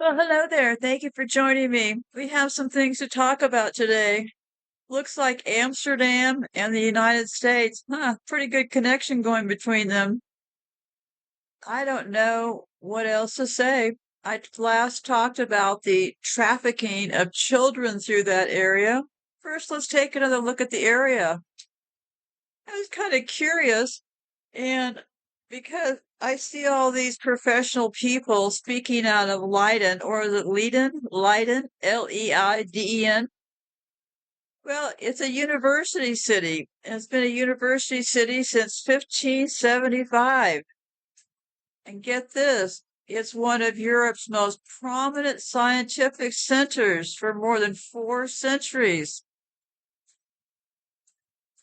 Well, hello there. Thank you for joining me. We have some things to talk about today. Looks like Amsterdam and the United States. Pretty good connection going between them. I don't know what else to say. I last talked about the trafficking of children through that area. First, let's take another look at the area. I was kind of curious, and because I see all these professional people speaking out of Leiden, or is it Leiden? Leiden, Leiden. Well, it's a university city. It's been a university city since 1575. And get this, it's one of Europe's most prominent scientific centers for more than 4 centuries.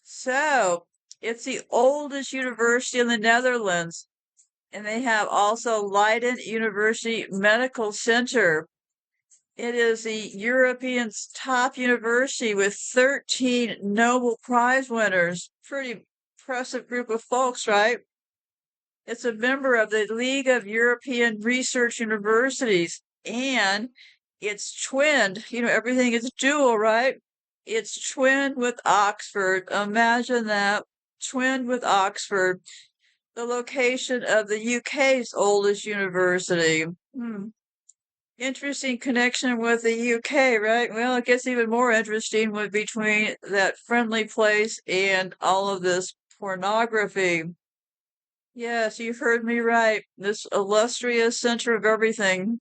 So, it's the oldest university in the Netherlands. And they have also Leiden University Medical Center. It is the European's top university with 13 Nobel Prize winners. Pretty impressive group of folks, right? It's a member of the League of European Research Universities, and it's twinned. Everything is dual, right? It's twinned with Oxford. Imagine that. Twinned with Oxford, the location of the UK's oldest university. Interesting connection with the UK, right? Well, it gets even more interesting with between that friendly place and all of this pornography. Yes, you've heard me right. This illustrious center of everything.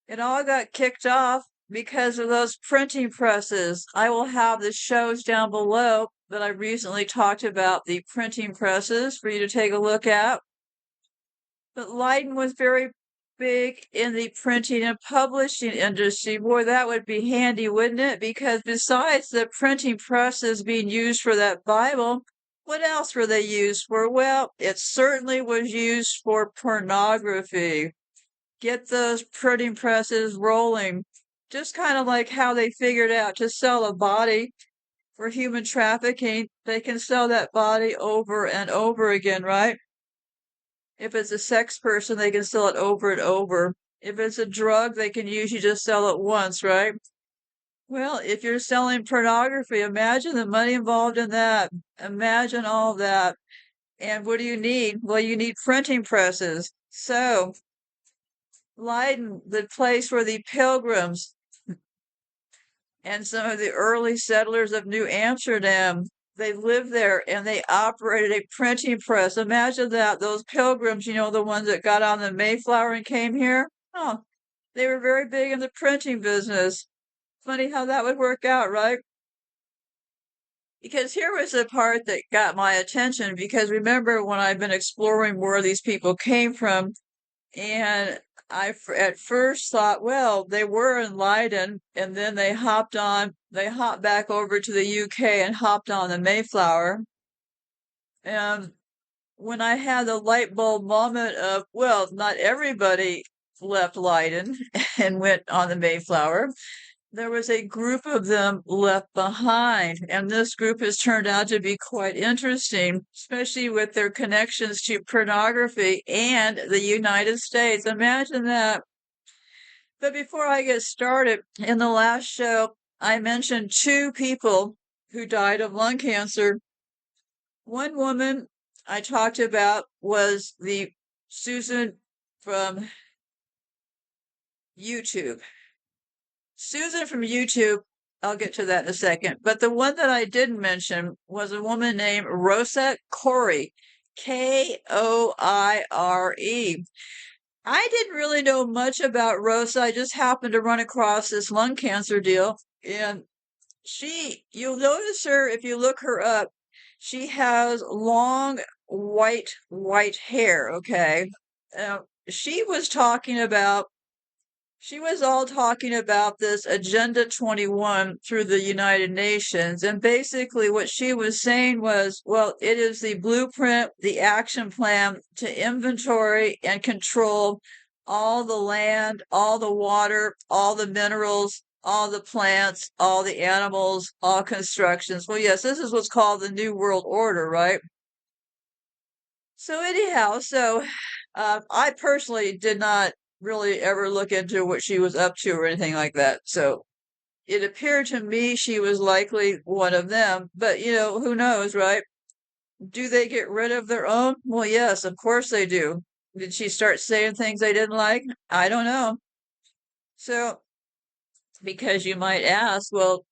It all got kicked off because of those printing presses. I will have the shows down below that I recently talked about, the printing presses, for you to take a look at. But Leiden was very big in the printing and publishing industry. Boy, that would be handy, wouldn't it? Because besides the printing presses being used for that Bible, what else were they used for? Well, it certainly was used for pornography. Get those printing presses rolling. Just kind of like how they figured out to sell a body for human trafficking. They can sell that body over and over again, right? If it's a sex person, they can sell it over and over. If it's a drug, they can usually just sell it once, right? Well, if you're selling pornography, imagine the money involved in that. Imagine all that. And what do you need? Well, you need printing presses. So, Leiden, the place where the pilgrims and some of the early settlers of New Amsterdam, they lived there and they operated a printing press. Imagine that, those pilgrims, the ones that got on the Mayflower and came here. Oh, they were very big in the printing business. Funny how that would work out, right? Because here was the part that got my attention, because remember when I've been exploring where these people came from, and I at first thought, well, they were in Leiden, and then they hopped back over to the UK and hopped on the Mayflower. And when I had the light bulb moment of, well, not everybody left Leiden and went on the Mayflower, there was a group of them left behind, and this group has turned out to be quite interesting, especially with their connections to pornography and the United States. Imagine that. But before I get started, in the last show, I mentioned 2 people who died of lung cancer. One woman I talked about was the Susan from YouTube. Susan from YouTube, I'll get to that in a second. But the one that I didn't mention was a woman named Rosa Koire, Koire. I didn't really know much about Rosa. I just happened to run across this lung cancer deal. And you'll notice her if you look her up. She has long white hair, okay? She was all talking about this Agenda 21 through the United Nations. And basically, what she was saying was, well, it is the blueprint, the action plan to inventory and control all the land, all the water, all the minerals, all the plants, all the animals, all constructions. Well, yes, this is what's called the New World Order, right? So, anyhow, I personally did not really ever look into what she was up to or anything like that. So it appeared to me she was likely one of them, but who knows, right? Do they get rid of their own? Well, yes, of course they do. Did she start saying things they didn't like? I don't know. So, because you might ask, well,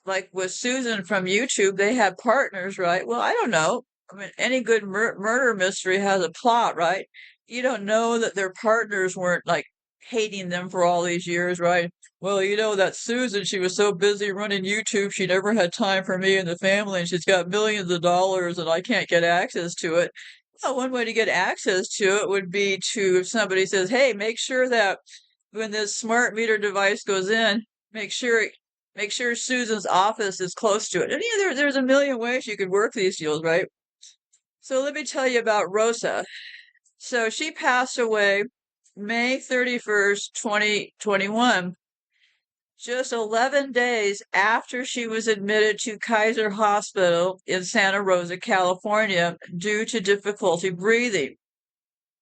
like with Susan from YouTube, they have partners, right? Well, I don't know. I mean, any good murder mystery has a plot, right? You don't know that their partners weren't like hating them for all these years, right? Well, that Susan, she was so busy running YouTube, she never had time for me and the family, and she's got millions of dollars, and I can't get access to it. Well, one way to get access to it would be to, if somebody says, hey, make sure that when this smart meter device goes in, make sure Susan's office is close to it. And there's a million ways you could work these deals, right? So let me tell you about Rosa. So she passed away May 31st, 2021, just 11 days after she was admitted to Kaiser Hospital in Santa Rosa, California, due to difficulty breathing.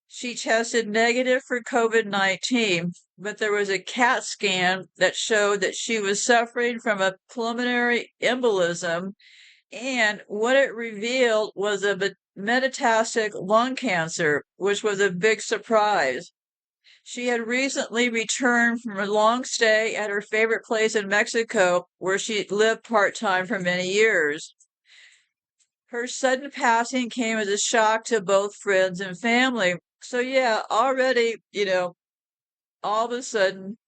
She tested negative for COVID-19, but there was a CAT scan that showed that she was suffering from a pulmonary embolism, and what it revealed was a metastatic lung cancer, which was a big surprise. She had recently returned from a long stay at her favorite place in Mexico, where she lived part-time for many years. Her sudden passing came as a shock to both friends and family. So yeah, already, all of a sudden,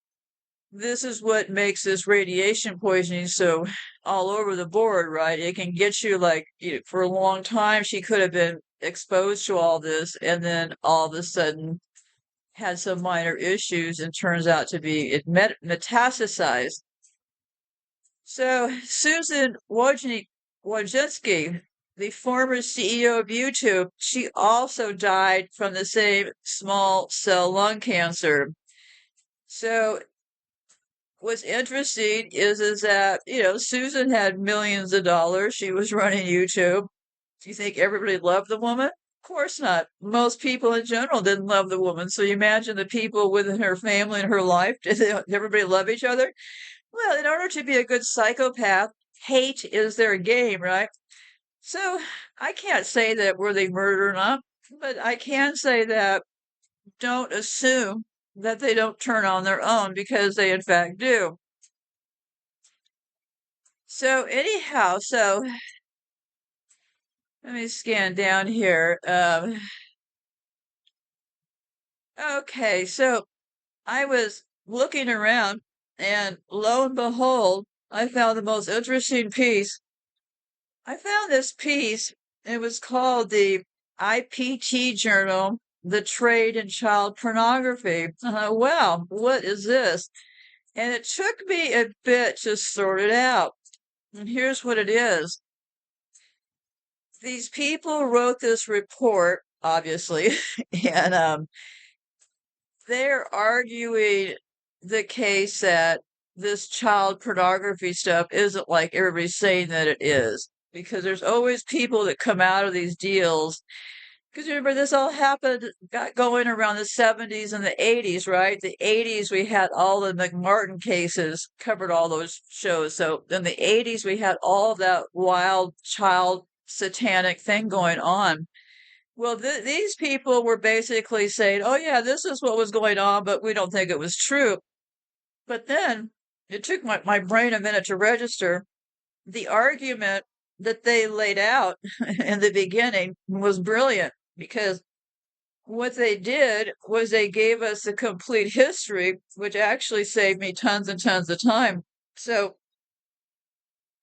this is what makes this radiation poisoning so all over the board, right? It can get you like, for a long time, she could have been exposed to all this and then all of a sudden had some minor issues and turns out to be it metastasized. So Susan Wojcicki, the former CEO of YouTube, she also died from the same small cell lung cancer. So what's interesting is that, Susan had millions of dollars. She was running YouTube. Do you think everybody loved the woman? Of course not. Most people in general didn't love the woman. So you imagine the people within her family and her life. Did everybody love each other? Well, in order to be a good psychopath, hate is their game, right? So I can't say that were they murdered or not, but I can say that don't assume that they don't turn on their own, because they in fact do. So anyhow, let me scan down here. Okay, so I was looking around, and lo and behold, I found the most interesting piece. I found this piece. It was called the IPT Journal, The Trade in Child Pornography. Wow, what is this? And it took me a bit to sort it out. And here's what it is. These people wrote this report, obviously, and they're arguing the case that this child pornography stuff isn't like everybody's saying that it is. Because there's always people that come out of these deals. Because remember, this all got going around the 70s and the 80s, right? The 80s, we had all the McMartin cases, covered all those shows. So in the 80s, we had all that wild child satanic thing going on. Well, these people were basically saying, oh, yeah, this is what was going on, but we don't think it was true. But then it took my brain a minute to register. The argument that they laid out in the beginning was brilliant, because what they did was they gave us the complete history, which actually saved me tons and tons of time. So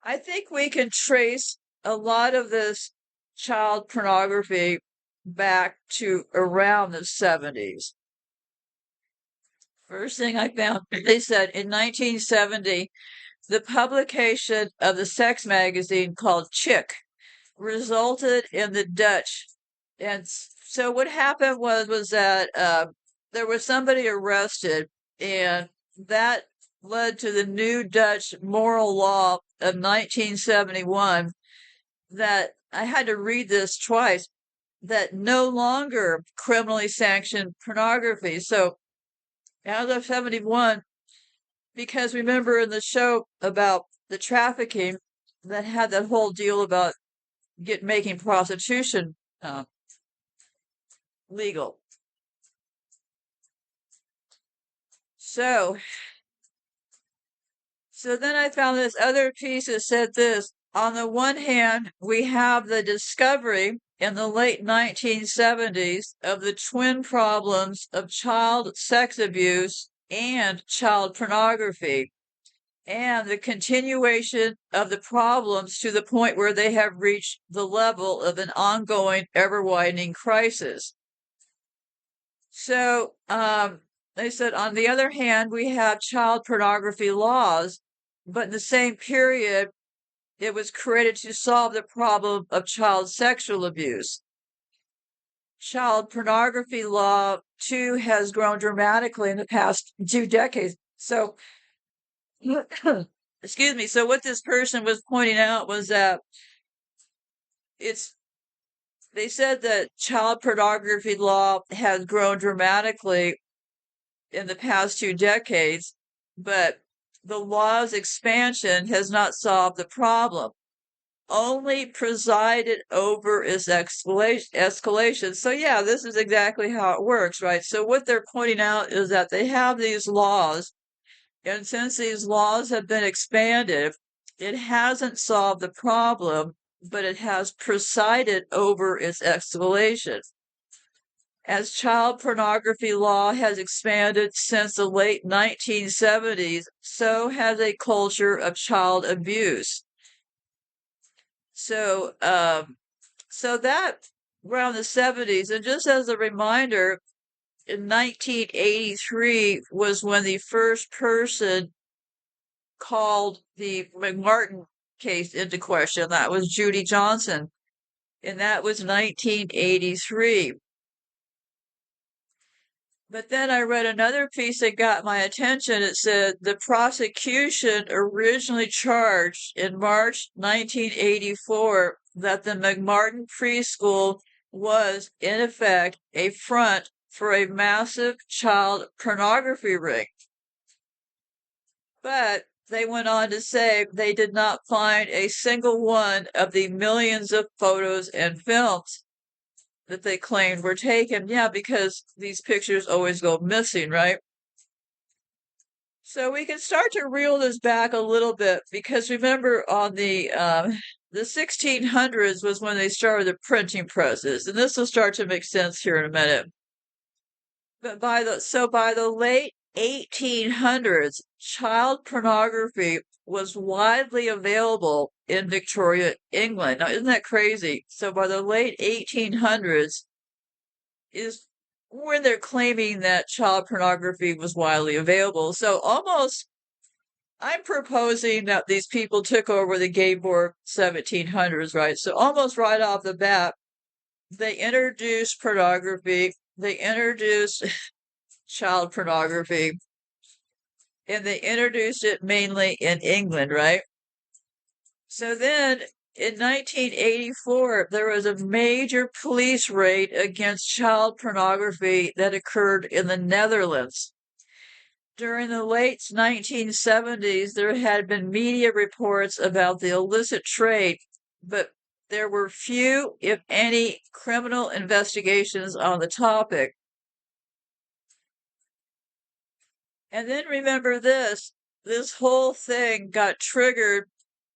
I think we can trace a lot of this child pornography back to around the 70s. First thing I found, they said in 1970, the publication of the sex magazine called Chick resulted in the Dutch. And so what happened was that there was somebody arrested, and that led to the new Dutch moral law of 1971, that I had to read this twice, that no longer criminally sanctioned pornography. So as of 71, because remember in the show about the trafficking that had that whole deal about making prostitution legal. So then I found this other piece that said this. On the one hand, we have the discovery in the late 1970s of the twin problems of child sex abuse and child pornography, and the continuation of the problems to the point where they have reached the level of an ongoing, ever-widening crisis. So, they said, on the other hand, we have child pornography laws, but in the same period, it was created to solve the problem of child sexual abuse. Child pornography law, too, has grown dramatically in the past 2 decades. So, excuse me. So what this person was pointing out was that they said that child pornography law has grown dramatically in the past 2 decades, but the law's expansion has not solved the problem, only presided over its escalation. So yeah, this is exactly how it works, right? So what they're pointing out is that they have these laws, and since these laws have been expanded, it hasn't solved the problem, but it has presided over its escalation. As child pornography law has expanded since the late 1970s, so has a culture of child abuse. So that around the 70s, and just as a reminder, in 1983 was when the first person called the McMartin case into question. That was Judy Johnson, and that was 1983. But then I read another piece that got my attention. It said the prosecution originally charged in March 1984 that the McMartin preschool was, in effect, a front for a massive child pornography ring. But they went on to say they did not find a single one of the millions of photos and films that they claimed were taken. Yeah, because these pictures always go missing, right? So we can start to reel this back a little bit, because remember on the 1600s was when they started the printing presses, and this will start to make sense here in a minute. But by the late 1800s, child pornography was widely available in Victoria, England. Now, isn't that crazy? So by the late 1800s is when they're claiming that child pornography was widely available. So almost, I'm proposing that these people took over the game board 1700s, right? So almost right off the bat, they introduced pornography. They introduced child pornography, and they introduced it mainly in England, right? So then in 1984, there was a major police raid against child pornography that occurred in the Netherlands. During the late 1970s, there had been media reports about the illicit trade, but there were few, if any, criminal investigations on the topic. And then remember this whole thing got triggered.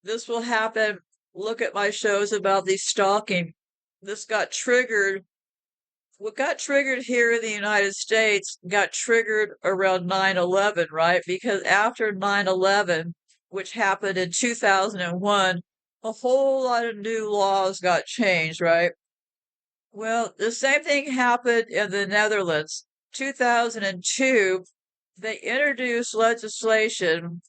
This will happen. Look at my shows about the stalking. This got triggered. What got triggered here in the United States got triggered around 9/11, right? Because after 9/11, which happened in 2001, a whole lot of new laws got changed, right? Well, the same thing happened in the Netherlands. 2002, they introduced legislation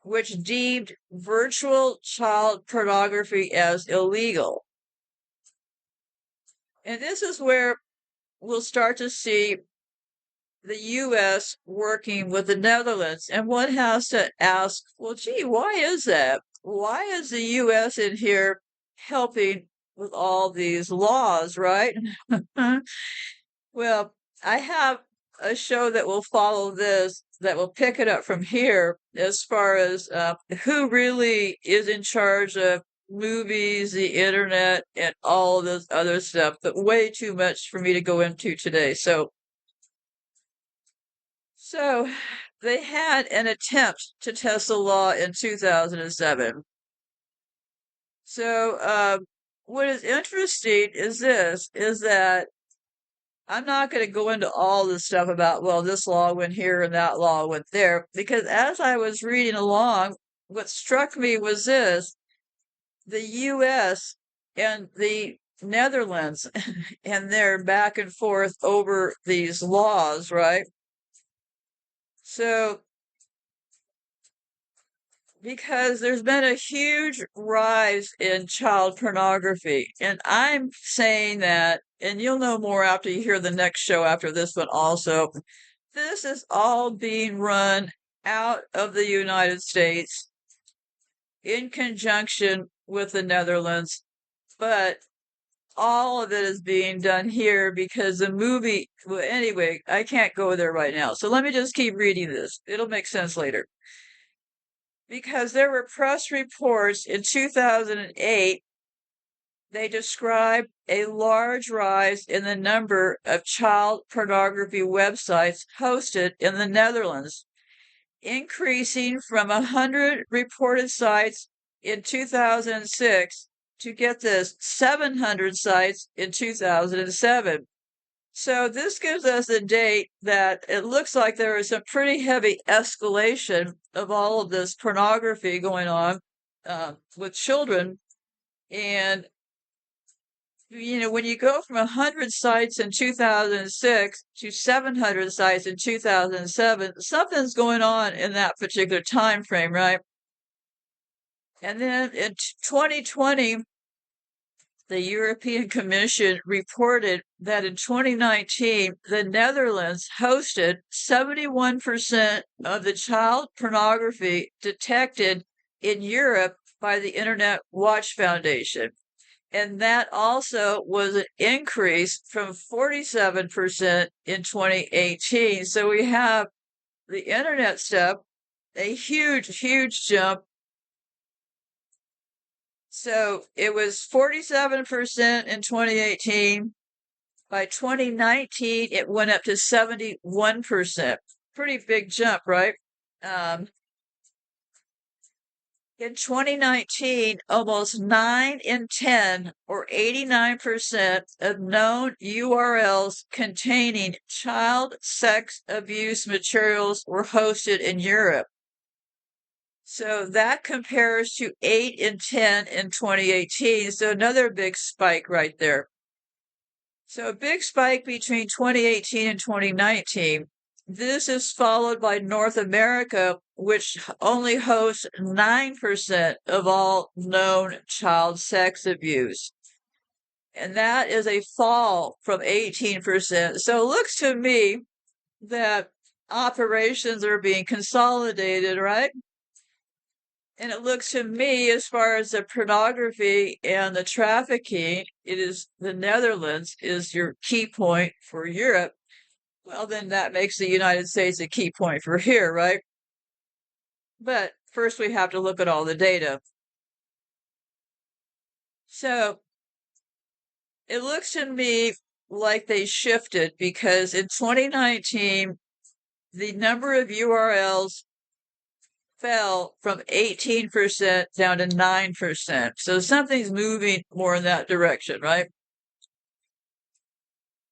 which deemed virtual child pornography as illegal. And this is where we'll start to see the U.S. working with the Netherlands. And one has to ask, well, gee, why is that? Why is the U.S. in here helping with all these laws, right? Well, I have a show that will follow this, that will pick it up from here as far as who really is in charge of movies, the internet, and all this other stuff, but way too much for me to go into today. So they had an attempt to test the law in 2007. So what is interesting is this, is that I'm not going to go into all this stuff about, well, this law went here and that law went there, because as I was reading along, what struck me was this: the US and the Netherlands and their back and forth over these laws, right? So, because there's been a huge rise in child pornography, and I'm saying that, and you'll know more after you hear the next show after this one also, this is all being run out of the United States in conjunction with the Netherlands, but all of it is being done here because the movie, well, anyway, I can't go there right now. So let me just keep reading this. It'll make sense later. Because there were press reports in 2008, they described a large rise in the number of child pornography websites hosted in the Netherlands, increasing from 100 reported sites in 2006 to, get this, 700 sites in 2007. So this gives us a date that it looks like there is a pretty heavy escalation of all of this pornography going on with children. And, when you go from 100 sites in 2006 to 700 sites in 2007, something's going on in that particular time frame, right? And then in 2020, the European Commission reported that in 2019, the Netherlands hosted 71% of the child pornography detected in Europe by the Internet Watch Foundation. And that also was an increase from 47% in 2018. So we have the internet stuff, a huge, huge jump. So it was 47% in 2018. By 2019, it went up to 71%. Pretty big jump, right? In 2019, almost 9 in 10, or 89%, of known URLs containing child sex abuse materials were hosted in Europe. So that compares to 8 in 10 in 2018. So another big spike right there. So a big spike between 2018 and 2019. This is followed by North America, which only hosts 9% of all known child sex abuse. And that is a fall from 18%. So it looks to me that operations are being consolidated, right? And it looks to me, as far as the pornography and the trafficking, it is the Netherlands is your key point for Europe. Well, then that makes the United States a key point for here, right? But first we have to look at all the data. So it looks to me like they shifted, because in 2019, the number of URLs fell from 18% down to 9%. So something's moving more in that direction, right?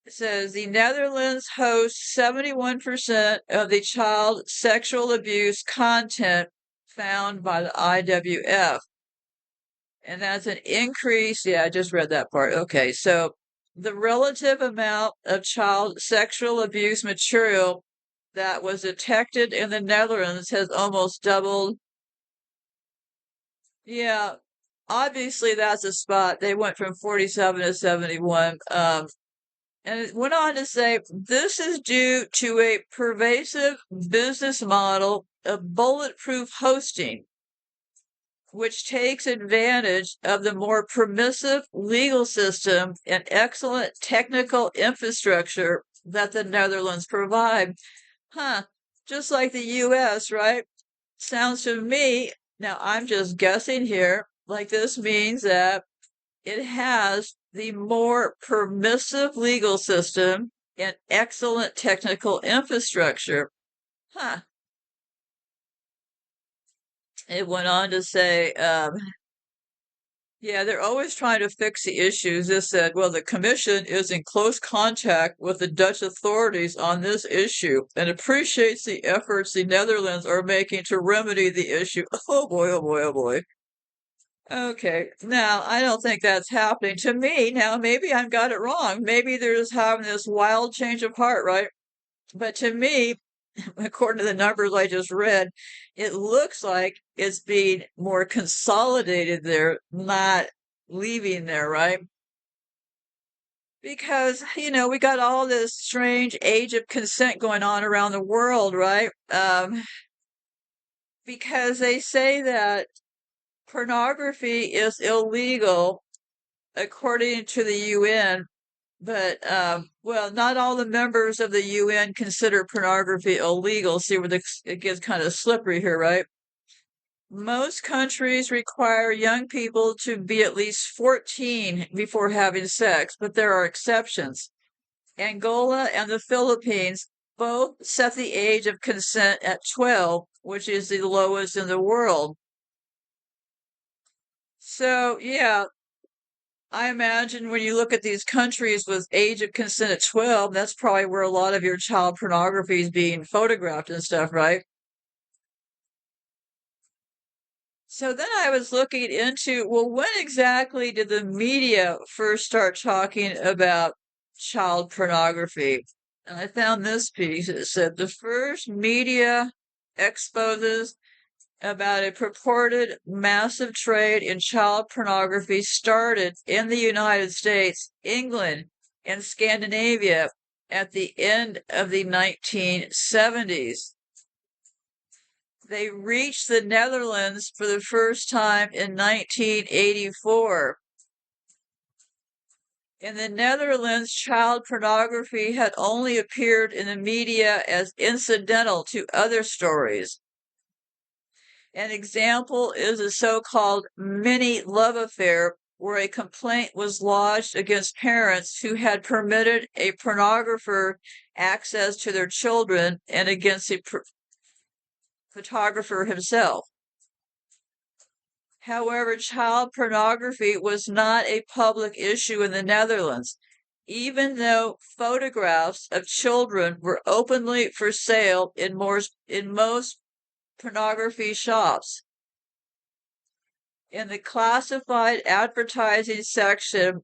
It says the Netherlands hosts 71% of the child sexual abuse content found by the IWF. And that's an increase. Yeah, I just read that part. Okay, so the relative amount of child sexual abuse material that was detected in the Netherlands has almost doubled. Yeah, obviously that's a spot. They went from 47 to 71. And it went on to say this is due to a pervasive business model of bulletproof hosting, which takes advantage of the more permissive legal system and excellent technical infrastructure that the Netherlands provide. Huh, just like the US, right? Sounds to me, now I'm just guessing here, like this means that it has the more permissive legal system and excellent technical infrastructure. Huh. It went on to say, yeah, they're always trying to fix the issues. This said, well, the Commission is in close contact with the Dutch authorities on this issue and appreciates the efforts the Netherlands are making to remedy the issue. Oh boy, oh boy, oh boy. Okay, now I don't think that's happening to me. Now, maybe I've got it wrong. Maybe they're just having this wild change of heart, right? But to me, according to the numbers I just read, it looks like it's being more consolidated there, not leaving there, right? Because, we got all this strange age of consent going on around the world, right? Because they say that pornography is illegal according to the UN, but well, not all the members of the UN consider pornography illegal. See where it gets kind of slippery here, right? Most countries require young people to be at least 14 before having sex, but there are exceptions. Angola and the Philippines both set the age of consent at 12, which is the lowest in the world. So, yeah, I imagine when you look at these countries with age of consent at 12, that's probably where a lot of your child pornography is being photographed and stuff, right? So then I was looking into, well, when exactly did the media first start talking about child pornography? And I found this piece. It said the first media exposes about a purported massive trade in child pornography started in the United States, England, and Scandinavia at the end of the 1970s. They reached the Netherlands for the first time in 1984. In the Netherlands, child pornography had only appeared in the media as incidental to other stories. An example is a so-called mini love affair where a complaint was lodged against parents who had permitted a pornographer access to their children and against the photographer himself. However, child pornography was not a public issue in the Netherlands, even though photographs of children were openly for sale in most pornography shops. In the classified advertising section,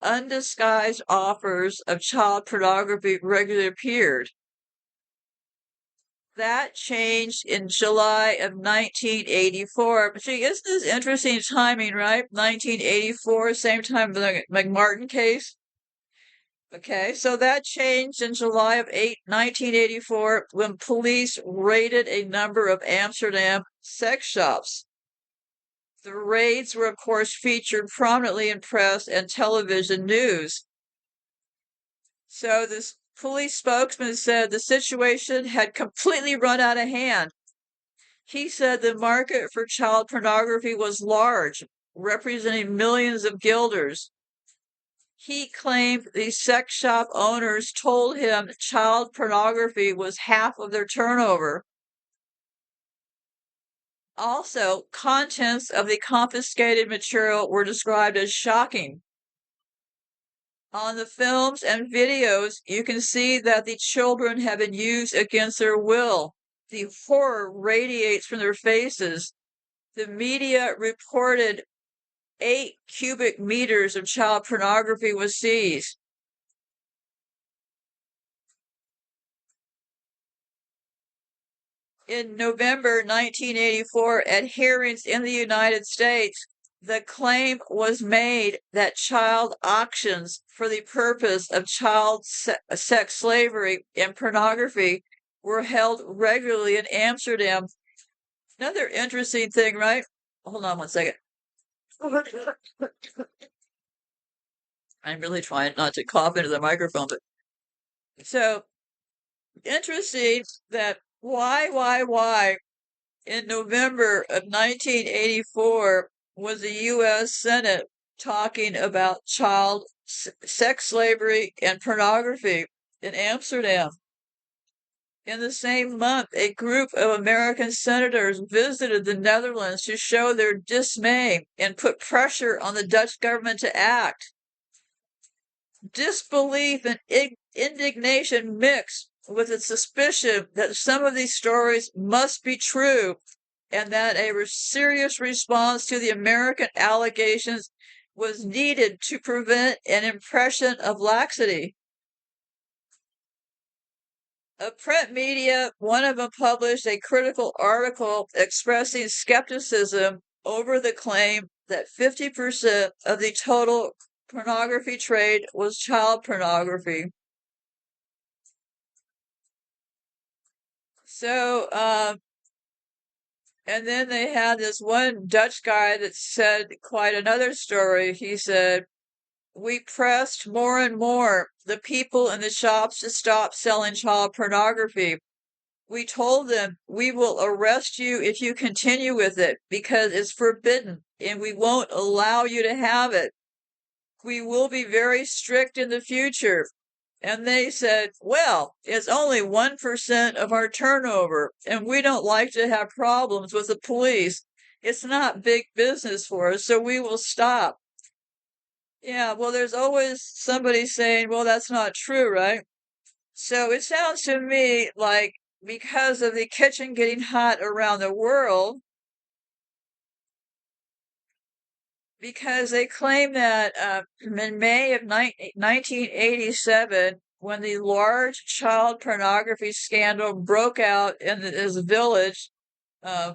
undisguised offers of child pornography regularly appeared. That changed in July of 1984. But see, isn't this interesting timing, right? 1984, same time the McMartin case. Okay, so that changed in July of 1984 when police raided a number of Amsterdam sex shops. The raids were, of course, featured prominently in press and television news. So this police spokesman said the situation had completely run out of hand. He said the market for child pornography was large, representing millions of guilders. He claimed the sex shop owners told him child pornography was half of their turnover. Also, contents of the confiscated material were described as shocking. On the films and videos, you can see that the children have been used against their will. The horror radiates from their faces. The media reported 8 cubic meters of child pornography was seized. In November 1984, at hearings in the United States, the claim was made that child auctions for the purpose of child sex slavery and pornography were held regularly in Amsterdam. Another interesting thing, right? Hold on one second. I'm really trying not to cough into the microphone, but So interesting that why in November of 1984 was the U.S. Senate talking about child sex slavery and pornography in Amsterdam. In the same month, a group of American senators visited the Netherlands to show their dismay and put pressure on the Dutch government to act. Disbelief and indignation mixed with a suspicion that some of these stories must be true and that a serious response to the American allegations was needed to prevent an impression of laxity. A print media, one of them published a critical article expressing skepticism over the claim that 50% of the total pornography trade was child pornography. So, and then they had this one Dutch guy that said quite another story. He said, we pressed more and more the people in the shops to stop selling child pornography. We told them, we will arrest you if you continue with it because it's forbidden and we won't allow you to have it. We will be very strict in the future. And they said, well, it's only 1% of our turnover and we don't like to have problems with the police. It's not big business for us, so we will stop. Yeah, well, there's always somebody saying, well, that's not true, right? So it sounds to me like because of the kitchen getting hot around the world, because they claim that in May of 1987, when the large child pornography scandal broke out in this village, uh,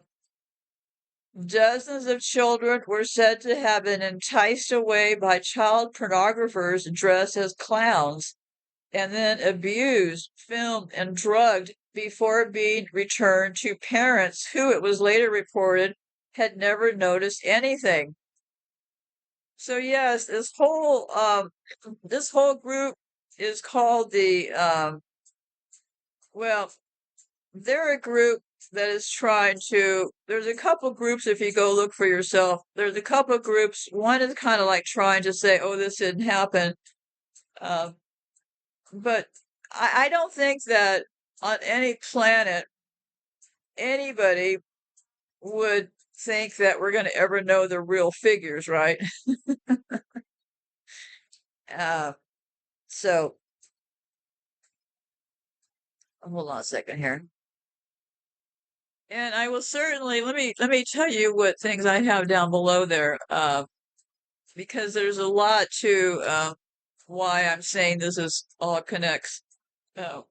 dozens of children were said to have been enticed away by child pornographers dressed as clowns and then abused, filmed, and drugged before being returned to parents who, it was later reported, had never noticed anything. So yes, this whole group is called the well, they're a group that is trying to, there's a couple groups if you go look for yourself. There's a couple groups. One is kind of like trying to say, oh, this didn't happen. Uh, but I don't think that on any planet anybody would think that we're going to ever know the real figures, right? Uh, so hold on a second here. And I will certainly let me tell you what things I have down below there, because there's a lot to why I'm saying this is all connects. Oh,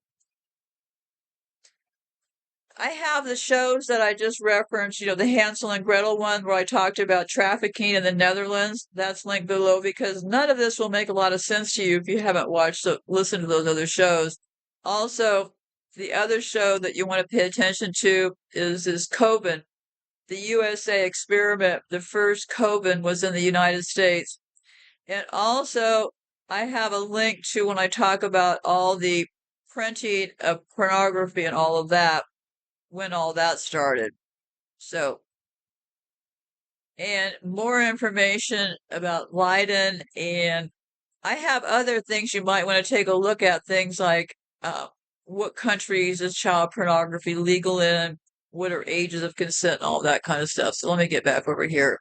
I have the shows that I just referenced, the Hansel and Gretel one where I talked about trafficking in the Netherlands. That's linked below because none of this will make a lot of sense to you if you haven't watched or listened to those other shows. Also, the other show that you want to pay attention to is Coben, the USA experiment. The first Coben was in the United States. And also, I have a link to when I talk about all the printing of pornography and all of that, when all that started. So, and more information about Leiden, and I have other things you might want to take a look at, things like what countries is child pornography legal in, what are ages of consent, and all that kind of stuff. So let me get back over here.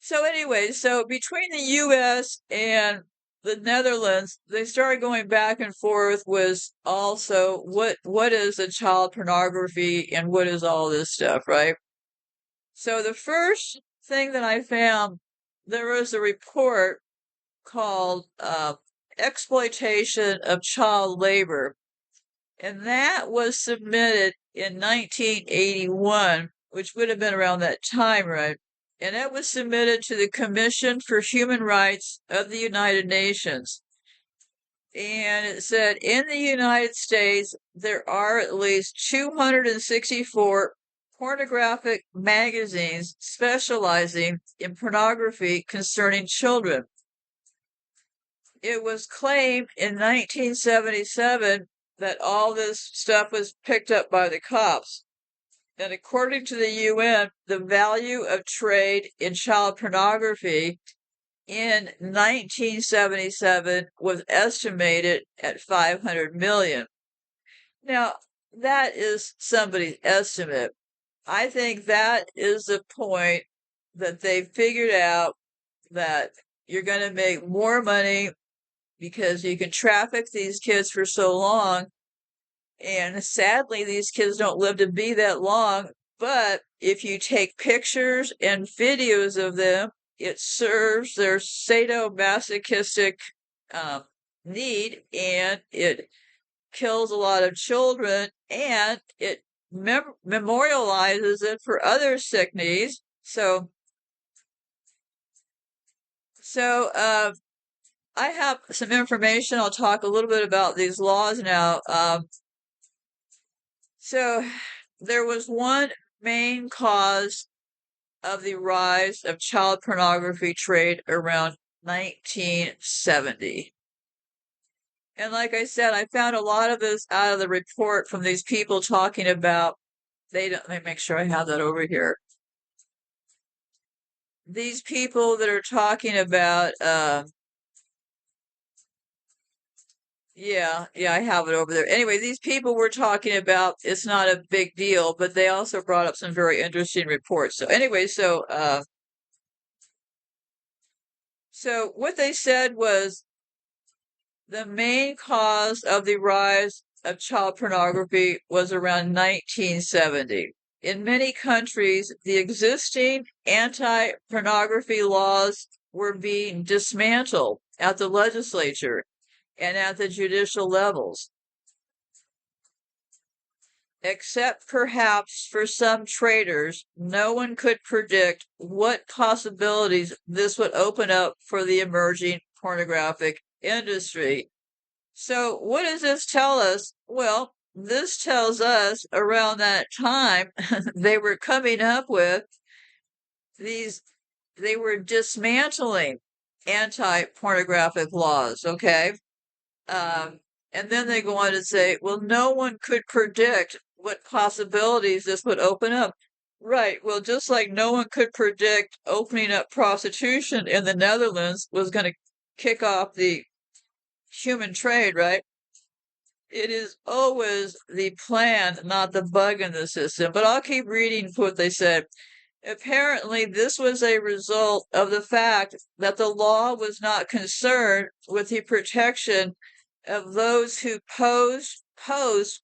So anyway, so between the U.S. and the Netherlands, they started going back and forth with also what is a child pornography and what is all this stuff, right? So the first thing that I found, there was a report called Exploitation of Child Labor, and that was submitted in 1981, which would have been around that time, right? And it was submitted to the Commission for Human Rights of the United Nations. And it said, in the United States, there are at least 264 pornographic magazines specializing in pornography concerning children. It was claimed in 1977 that all this stuff was picked up by the cops. And according to the UN, the value of trade in child pornography in 1977 was estimated at 500 million. Now, that is somebody's estimate. I think that is the point that they figured out that you're going to make more money because you can traffic these kids for so long. And sadly, these kids don't live to be that long. But if you take pictures and videos of them, it serves their sadomasochistic need, and it kills a lot of children, and it memorializes it for other sick needs. So I have some information. I'll talk a little bit about these laws now. So there was one main cause of the rise of child pornography trade around 1970. And like I said, I found a lot of this out of the report from these people talking about, let me make sure I have that over here. These people that are talking about, yeah, I have it over there. Anyway, these people were talking about it's not a big deal, but they also brought up some very interesting reports. So anyway, so what they said was the main cause of the rise of child pornography was around 1970. In many countries, the existing anti-pornography laws were being dismantled at the legislature and at the judicial levels. Except perhaps for some traders, no one could predict what possibilities this would open up for the emerging pornographic industry. So what does this tell us? Well, this tells us around that time they were coming up with they were dismantling anti-pornographic laws, okay? And then they go on to say, well, no one could predict what possibilities this would open up. Right. Well, just like no one could predict opening up prostitution in the Netherlands was going to kick off the human trade, right? It is always the plan, not the bug in the system. But I'll keep reading what they said. Apparently, this was a result of the fact that the law was not concerned with the protection of those who posed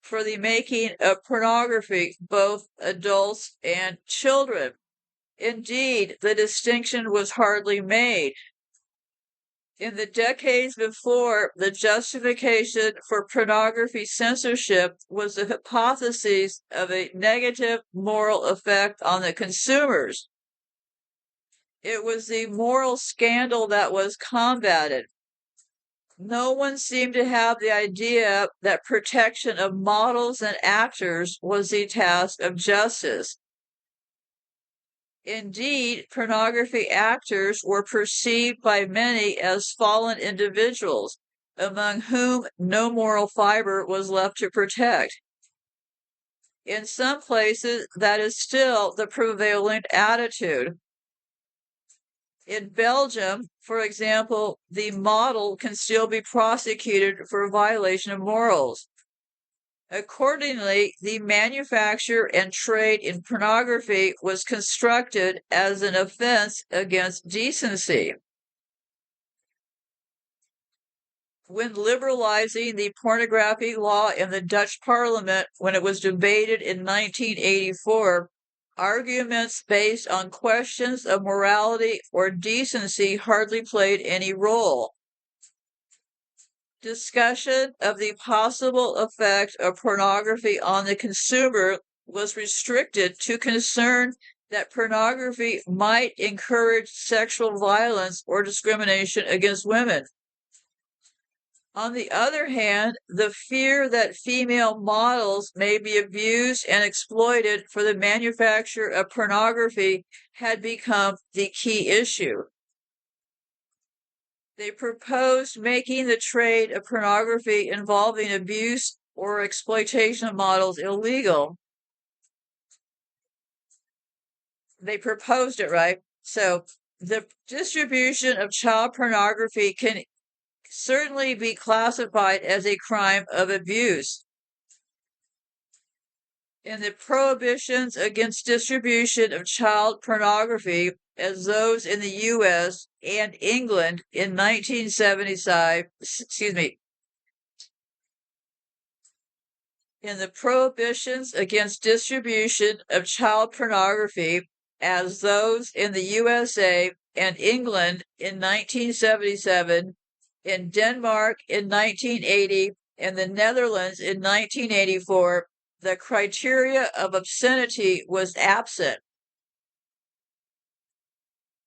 for the making of pornography, both adults and children. Indeed, the distinction was hardly made. In the decades before, the justification for pornography censorship was the hypothesis of a negative moral effect on the consumers. It was the moral scandal that was combated. No one seemed to have the idea that protection of models and actors was the task of justice. Indeed, pornography actors were perceived by many as fallen individuals, among whom no moral fiber was left to protect. In some places, that is still the prevailing attitude. In Belgium, for example, the model can still be prosecuted for violation of morals. Accordingly, the manufacture and trade in pornography was constructed as an offense against decency. When liberalizing the pornography law in the Dutch parliament when it was debated in 1984, arguments based on questions of morality or decency hardly played any role. Discussion of the possible effect of pornography on the consumer was restricted to concern that pornography might encourage sexual violence or discrimination against women. On the other hand, the fear that female models may be abused and exploited for the manufacture of pornography had become the key issue. They proposed making the trade of pornography involving abuse or exploitation of models illegal. They proposed it, right? So the distribution of child pornography can certainly be classified as a crime of abuse. In the prohibitions against distribution of child pornography, as those in the U.S. and England in 1975, in the prohibitions against distribution of child pornography, as those in the USA and England in 1977, in Denmark in 1980, and the Netherlands in 1984, the criteria of obscenity was absent.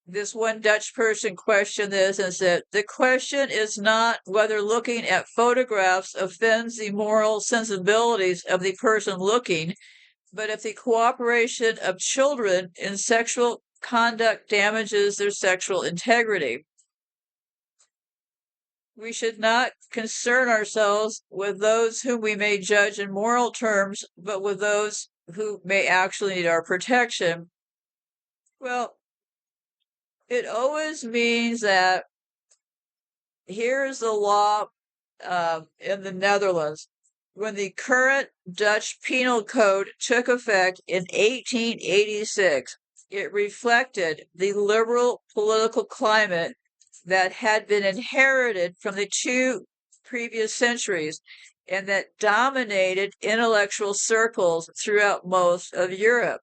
This one Dutch person questioned this and said, the question is not whether looking at photographs offends the moral sensibilities of the person looking, but if the cooperation of children in sexual conduct damages their sexual integrity. We should not concern ourselves with those whom we may judge in moral terms, but with those who may actually need our protection. Well, it always means that here's the law in the Netherlands. When the current Dutch Penal Code took effect in 1886, it reflected the liberal political climate that had been inherited from the two previous centuries and that dominated intellectual circles throughout most of Europe.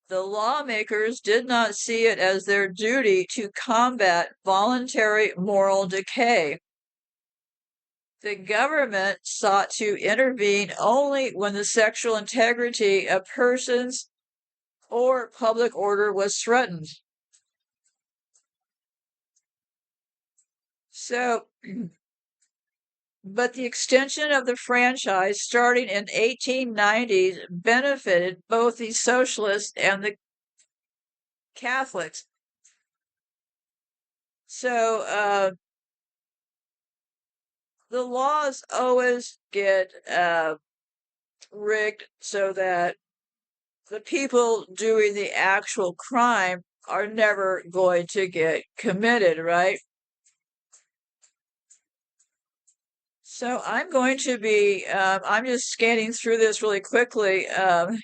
The lawmakers did not see it as their duty to combat voluntary moral decay. The government sought to intervene only when the sexual integrity of persons or public order was threatened. So, but the extension of the franchise starting in 1890s benefited both the socialists and the Catholics. So, the laws always get rigged so that the people doing the actual crime are never going to get committed, right? So I'm going to be, I'm just scanning through this really quickly. Oh,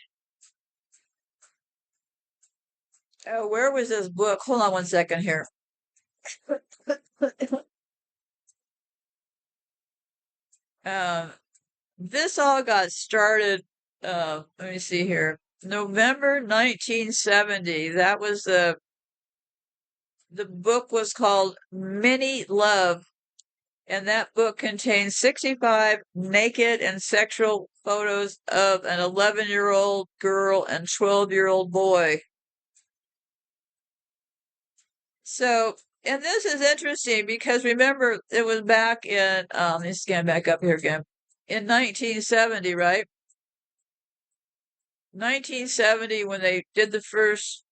where was this book? Hold on one second here. This all got started, let me see here. November 1970. That was the book was called Mini Love, and that book contains 65 naked and sexual photos of an 11-year-old girl and 12-year-old boy. So, and this is interesting because remember, it was back in, let me scan back up here again, in 1970, right? 1970, when they did the first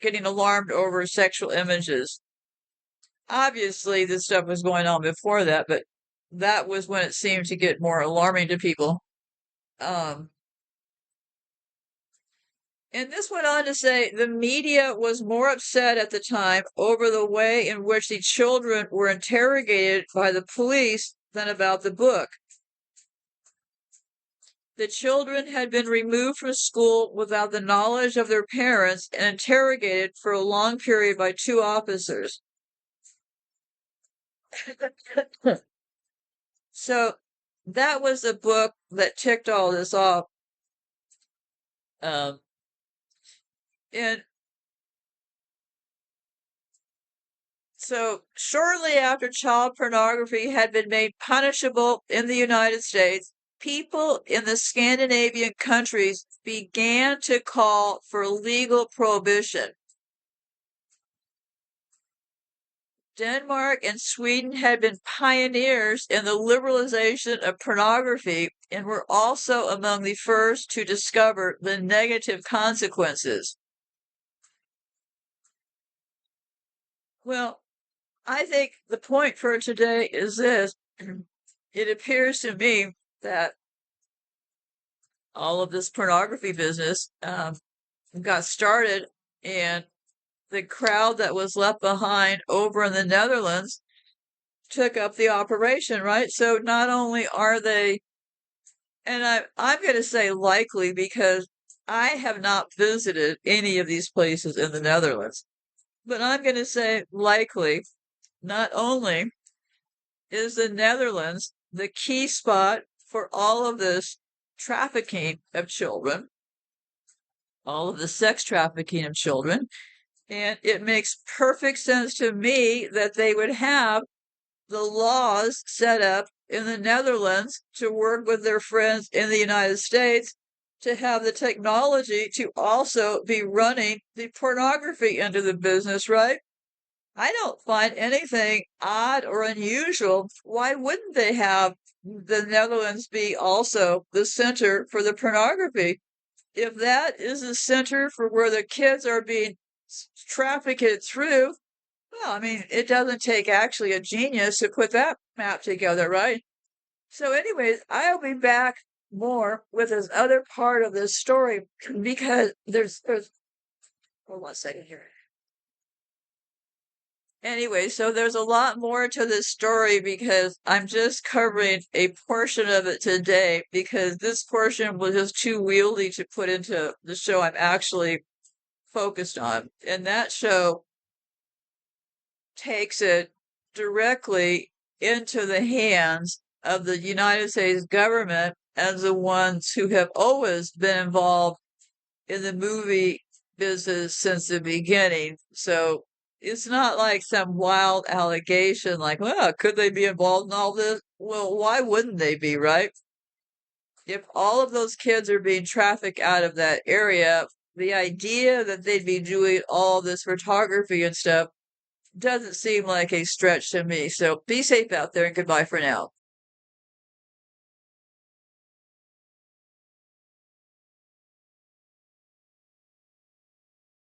getting alarmed over sexual images. Obviously, this stuff was going on before that, but that was when it seemed to get more alarming to people. And this went on to say the media was more upset at the time over the way in which the children were interrogated by the police than about the book. The children had been removed from school without the knowledge of their parents and interrogated for a long period by two officers. So that was the book that ticked all this off. And so shortly after child pornography had been made punishable in the United States, people in the Scandinavian countries began to call for legal prohibition. Denmark and Sweden had been pioneers in the liberalization of pornography and were also among the first to discover the negative consequences. Well, I think the point for today is this. It appears to me that all of this pornography business got started, and the crowd that was left behind over in the Netherlands took up the operation, right? So not only are they, and I'm going to say likely because I have not visited any of these places in the Netherlands, but I'm going to say likely, not only is the Netherlands the key spot for all of this trafficking of children, all of the sex trafficking of children, and it makes perfect sense to me that they would have the laws set up in the Netherlands to work with their friends in the United States to have the technology to also be running the pornography into the business, right? I don't find anything odd or unusual. Why wouldn't they have the Netherlands be also the center for the pornography? If that is the center for where the kids are being trafficked through, well, I mean, it doesn't take actually a genius to put that map together, right? So, anyways, I'll be back more with this other part of this story because there's hold on a second here. Anyway, so there's a lot more to this story because I'm just covering a portion of it today because this portion was just too wieldy to put into the show I'm actually focused on. And that show takes it directly into the hands of the United States government as the ones who have always been involved in the movie business since the beginning. So it's not like some wild allegation like, well, could they be involved in all this? Well, why wouldn't they be, right? If all of those kids are being trafficked out of that area, the idea that they'd be doing all this photography and stuff doesn't seem like a stretch to me. So be safe out there and goodbye for now.